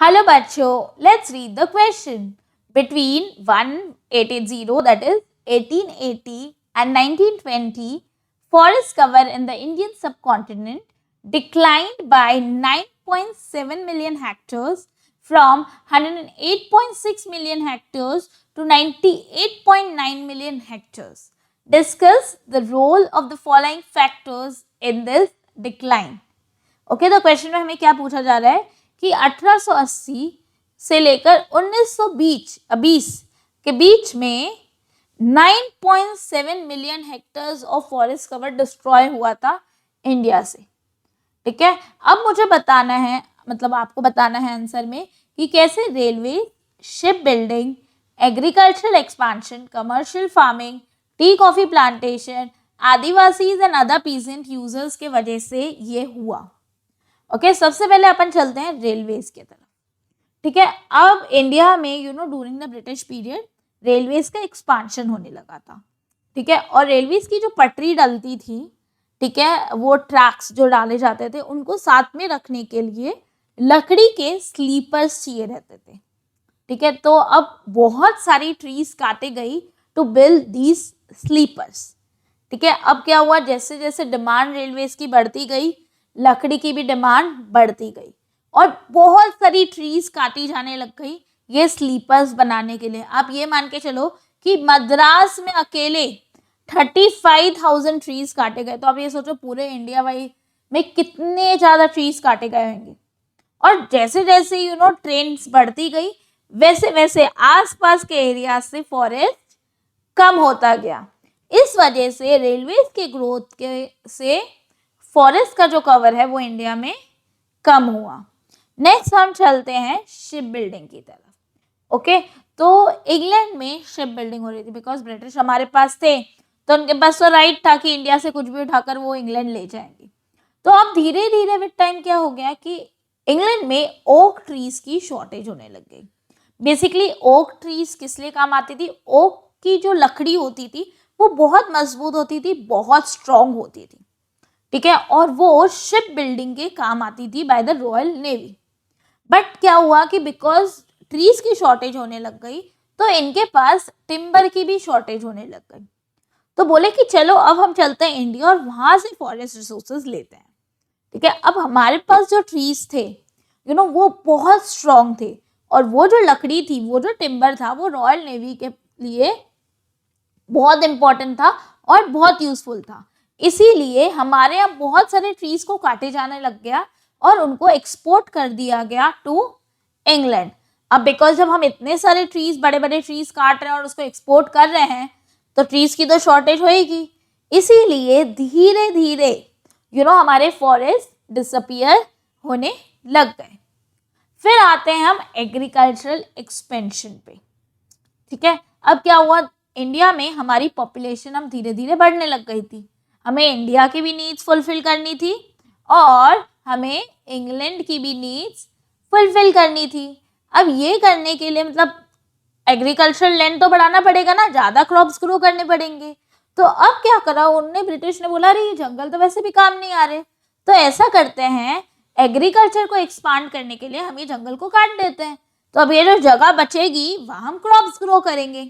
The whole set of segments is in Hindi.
Hello bachcho, let's read the question. Between 1880 that is 1880 and 1920, forest cover in the Indian subcontinent declined by 9.7 million hectares from 108.6 million hectares to 98.9 million hectares. Discuss the role of the following factors in this decline. Okay तो क्वेश्चन में हमें क्या पूछा जा रहा है कि 1880 से लेकर 1920 के बीच में 9.7 million hectares of forest cover destroy हुआ था इंडिया से। ठीक है, अब मुझे बताना है, मतलब आपको बताना है आंसर में कि कैसे railway, ship building, agricultural expansion, commercial farming, tea coffee plantation, Adivasis and other peasant users के वजह से ये हुआ। ओके सबसे पहले अपन चलते हैं रेलवेज की तरफ। ठीक है, अब इंडिया में during the British period railways का एक्सपांशन होने लगा था। ठीक है, और रेलवेज की जो पटरी डलती थी, ठीक है, वो ट्रैक्स जो डाले जाते थे उनको साथ में रखने के लिए लकड़ी के स्लीपर्स चाहिए रहते थे। ठीक है, तो अब बहुत सारी ट्रीज काटे गई टू बिल्ड दीज स्लीपर्स। ठीक है, अब क्या हुआ, जैसे जैसे डिमांड रेलवेज की बढ़ती गई, लकड़ी की भी डिमांड बढ़ती गई और बहुत सारी ट्रीज काटी जाने लग गई ये स्लीपर्स बनाने के लिए। आप ये मान के चलो कि मद्रास में अकेले 35,000 ट्रीज काटे गए। तो आप ये सोचो पूरे इंडिया वाइड में कितने ज़्यादा ट्रीज काटे गए होंगे। और जैसे जैसे ट्रेंड्स बढ़ती गई वैसे वैसे आसपास के एरिया से फॉरेस्ट कम होता गया। इस वजह से रेलवे के ग्रोथ के से फॉरेस्ट का जो कवर है वो इंडिया में कम हुआ। नेक्स्ट हम चलते हैं शिप बिल्डिंग की तरफ। ओके तो इंग्लैंड में शिप बिल्डिंग हो रही थी बिकॉज ब्रिटिश हमारे पास थे, तो उनके पास तो राइट था कि इंडिया से कुछ भी उठाकर वो इंग्लैंड ले जाएंगे। तो अब धीरे धीरे विद टाइम क्या हो गया कि इंग्लैंड में ओक ट्रीज की शॉर्टेज होने लग गई। बेसिकली ओक ट्रीज किस लिए काम आती थी, ओक की जो लकड़ी होती थी वो बहुत मजबूत होती थी, बहुत स्ट्रॉन्ग होती थी। ठीक है, और वो शिप बिल्डिंग के काम आती थी by the royal navy. But क्या हुआ कि बिकॉज ट्रीज की शॉर्टेज होने लग गई तो इनके पास टिम्बर की भी शॉर्टेज होने लग गई। तो बोले कि चलो अब हम चलते हैं इंडिया और वहां से फॉरेस्ट रिसोर्सेज लेते हैं। ठीक है, अब हमारे पास जो ट्रीज थे वो बहुत स्ट्रॉन्ग थे और वो जो लकड़ी थी, वो जो टिम्बर था, वो रॉयल नेवी के लिए बहुत इंपॉर्टेंट था और बहुत यूजफुल था। इसीलिए हमारे यहाँ बहुत सारे ट्रीज को काटे जाने लग गया और उनको एक्सपोर्ट कर दिया गया टू इंग्लैंड। अब बिकॉज जब हम इतने सारे ट्रीज, बड़े बड़े ट्रीज काट रहे हैं और उसको एक्सपोर्ट कर रहे हैं तो ट्रीज की तो शॉर्टेज होएगी। इसीलिए धीरे धीरे हमारे फॉरेस्ट डिसअपियर होने लग गए। फिर आते हैं हम एग्रीकल्चरल एक्सपेंशन पे। ठीक है, अब क्या हुआ, इंडिया में हमारी पॉपुलेशन अब धीरे धीरे बढ़ने लग गई थी। हमें इंडिया की भी नीड्स फुलफिल करनी थी और हमें इंग्लैंड की भी नीड्स फुलफिल करनी थी। अब ये करने के लिए मतलब एग्रीकल्चरल लैंड तो बढ़ाना पड़ेगा ना, ज़्यादा क्रॉप्स ग्रो करने पड़ेंगे। तो अब क्या करा उनने, ब्रिटिश ने बोला अरे ये जंगल तो वैसे भी काम नहीं आ रहे, तो ऐसा करते हैं एग्रीकल्चर को एक्सपांड करने के लिए हम ये जंगल को काट देते हैं। तो अब ये जो जगह बचेगी वहाँ हम क्रॉप्स ग्रो करेंगे।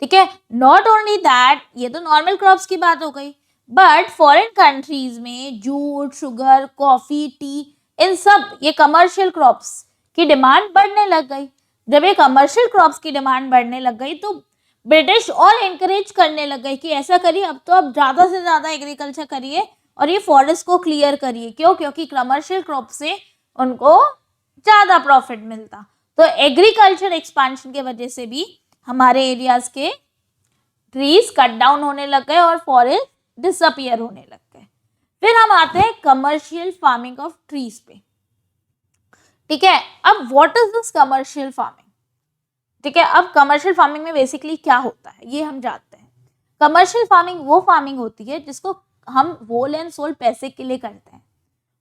ठीक है, नॉट ओनली दैट, ये तो नॉर्मल क्रॉप्स की बात हो गई, बट फॉरेन कंट्रीज में जूट, शुगर, कॉफी, टी, इन सब ये कमर्शियल क्रॉप्स की डिमांड बढ़ने लग गई। जब ये कमर्शियल क्रॉप्स की डिमांड बढ़ने लग गई तो ब्रिटिश और एनकरेज करने लग गई कि ऐसा करिए, अब तो अब ज़्यादा से ज़्यादा एग्रीकल्चर करिए और ये फॉरेस्ट को क्लियर करिए। क्यों? क्योंकि कमर्शियल क्रॉप से उनको ज़्यादा प्रॉफिट मिलता। तो एग्रीकल्चर एक्सपांशन के वजह से भी हमारे एरियाज के ट्रीज कट डाउन होने लग गए और फॉरेस्ट डिसअपियर होने लग गए। फिर हम आते हैं कमर्शियल फार्मिंग ऑफ ट्रीज पे। ठीक है, अब what is this commercial farming? ठीक है, अब कमर्शियल फार्मिंग में बेसिकली क्या होता है ये हम जानते हैं। कमर्शियल फार्मिंग वो फार्मिंग होती है जिसको हम होल एंड सोल पैसे के लिए करते हैं।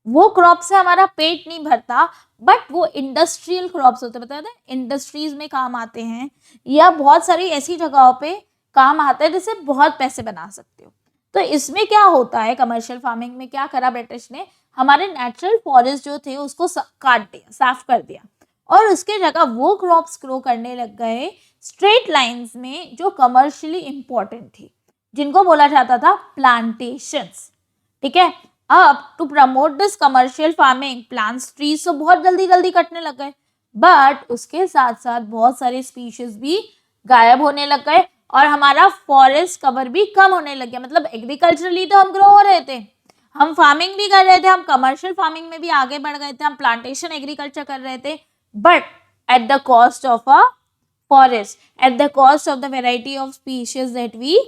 वो क्रॉप से हमारा पेट नहीं भरता, बट वो इंडस्ट्रियल क्रॉप्स होते हैं, बताते हैं इंडस्ट्रीज में काम आते हैं या बहुत सारी ऐसी जगहों पे काम आता है जिससे बहुत पैसे बना सकते हो। तो इसमें क्या होता है, कमर्शियल फार्मिंग में क्या करा ब्रिटिश ने, हमारे नेचुरल फॉरेस्ट जो थे उसको काट दिया, साफ कर दिया। और उसके जगह वो क्रॉप्स ग्रो करने लग गए स्ट्रेट लाइंस में जो कमर्शियली इंपॉर्टेंट थी, जिनको बोला जाता था प्लांटेशंस। ठीक है, अब to promote this commercial farming plants trees तो बहुत जल्दी जल्दी कटने लग गए, बट उसके साथ साथ बहुत सारे स्पीशीज भी गायब होने लग गए और हमारा फॉरेस्ट कवर भी कम होने लग गया। मतलब एग्रीकल्चरली तो हम ग्रो हो रहे थे, हम फार्मिंग भी कर रहे थे, हम कमर्शियल फार्मिंग में भी आगे बढ़ गए थे, हम प्लांटेशन एग्रीकल्चर कर रहे थे, but at the cost of a forest, at the cost of the variety of species that we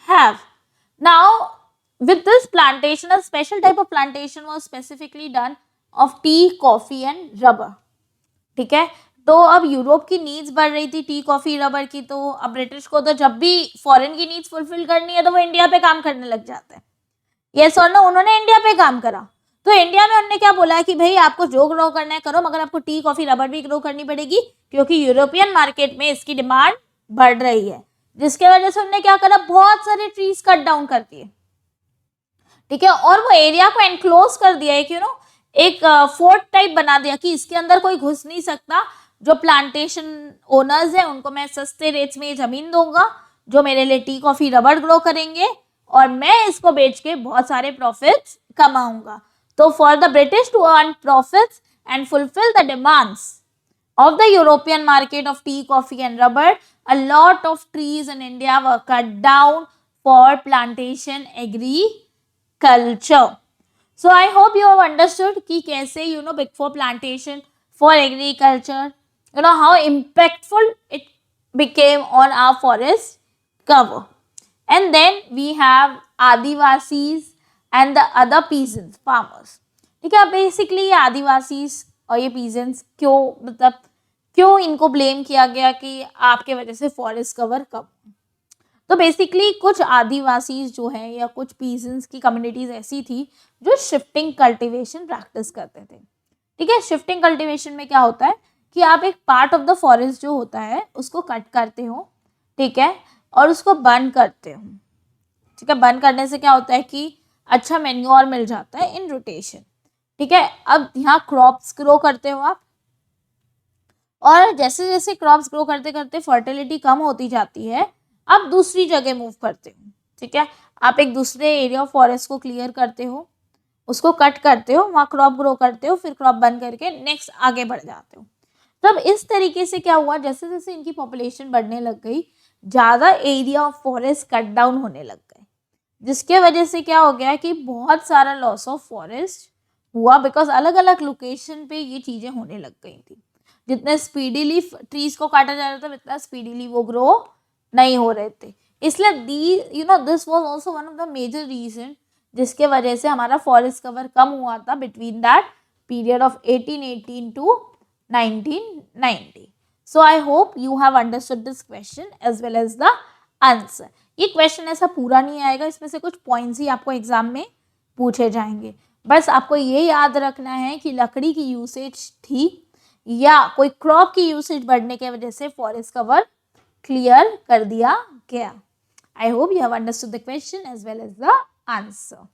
have. Now, with this plantation, a special type of plantation was specifically done of tea, coffee and rubber. ठीक है, तो अब यूरोप की नीड्स बढ़ रही थी टी, कॉफी, रबर की, तो अब ब्रिटिश को तो जब भी फॉरेन की नीड्स फुलफिल करनी है तो वो इंडिया पे काम करने लग जाते हैं। यस और नो, उन्होंने इंडिया पे काम करा, तो इंडिया में उन्होंने क्या बोला कि भाई आपको जो ग्रो करना है करो, मगर आपको टी, कॉफी, रबर भी ग्रो करनी पड़ेगी, क्योंकि यूरोपियन मार्केट में इसकी डिमांड बढ़ रही है, जिसके वजह से उन्होंने क्या करा, बहुत सारे ट्रीज कट डाउन कर दिए। ठीक है, और वो एरिया को एनक्लोज कर दिया, एक एक फोर्ट टाइप बना दिया कि इसके अंदर कोई घुस नहीं सकता। जो प्लांटेशन ओनर्स हैं उनको मैं सस्ते रेट्स में ये जमीन दूंगा जो मेरे लिए टी, कॉफी, रबर ग्रो करेंगे, और मैं इसको बेच के बहुत सारे प्रॉफिट्स कमाऊंगा। तो for the British to earn profits and fulfil the demands of the European market of tea, coffee and rubber, a lot of trees in India were cut down for plantation agriculture. So I hope you have understood कि कैसे big four plantation for agriculture, how impactful it became on our forest cover. And then we have Adivasis and the other peasants, farmers. ठीक है, बेसिकली ये आदिवासीज और ये पीजेंट्स क्यों इनको ब्लेम किया गया कि आपके वजह से फॉरेस्ट कवर कम। तो बेसिकली कुछ आदिवासीज जो है या कुछ पीजेंट्स की कम्युनिटीज ऐसी थी जो शिफ्टिंग कल्टीवेशन प्रैक्टिस करते थे। ठीक है, शिफ्टिंग कल्टीवेशन में क्या होता है कि आप एक पार्ट ऑफ द फॉरेस्ट जो होता है उसको कट करते हो, ठीक है, और उसको बर्न करते हो। ठीक है, बर्न करने से क्या होता है कि अच्छा मैन्योर मिल जाता है इन रोटेशन। ठीक है, अब यहाँ क्रॉप्स ग्रो करते हो आप, और जैसे जैसे क्रॉप्स ग्रो करते करते फर्टिलिटी कम होती जाती है, आप दूसरी जगह मूव करते हो। ठीक है, आप एक दूसरे एरिया ऑफ फॉरेस्ट को क्लियर करते हो, उसको कट करते हो, वहाँ क्रॉप ग्रो करते हो, फिर क्रॉप बंद करके नेक्स्ट आगे बढ़ जाते हो। तब इस तरीके से क्या हुआ, जैसे जैसे इनकी पॉपुलेशन बढ़ने लग गई, ज़्यादा area of forest cut down होने लग गए, जिसके वजह से क्या हो गया कि बहुत सारा लॉस ऑफ फॉरेस्ट हुआ, बिकॉज अलग अलग लोकेशन पे ये चीज़ें होने लग गई थी। जितने स्पीडीली ट्रीज को काटा जा रहा था उतना स्पीडीली वो ग्रो नहीं हो रहे थे। इसलिए this was also one of the major reason जिसके वजह से हमारा फॉरेस्ट कवर कम हुआ था between that period of 1818 to 1990। So I hope you have understood this question as well as the answer. ये क्वेश्चन ऐसा पूरा नहीं आएगा, इसमें से कुछ पॉइंट्स ही आपको एग्जाम में पूछे जाएंगे। बस आपको ये याद रखना है कि लकड़ी की यूसेज थी या कोई क्रॉप की यूसेज बढ़ने की वजह से फॉरेस्ट कवर क्लियर कर दिया गया। I hope you have understood the question as well as the answer.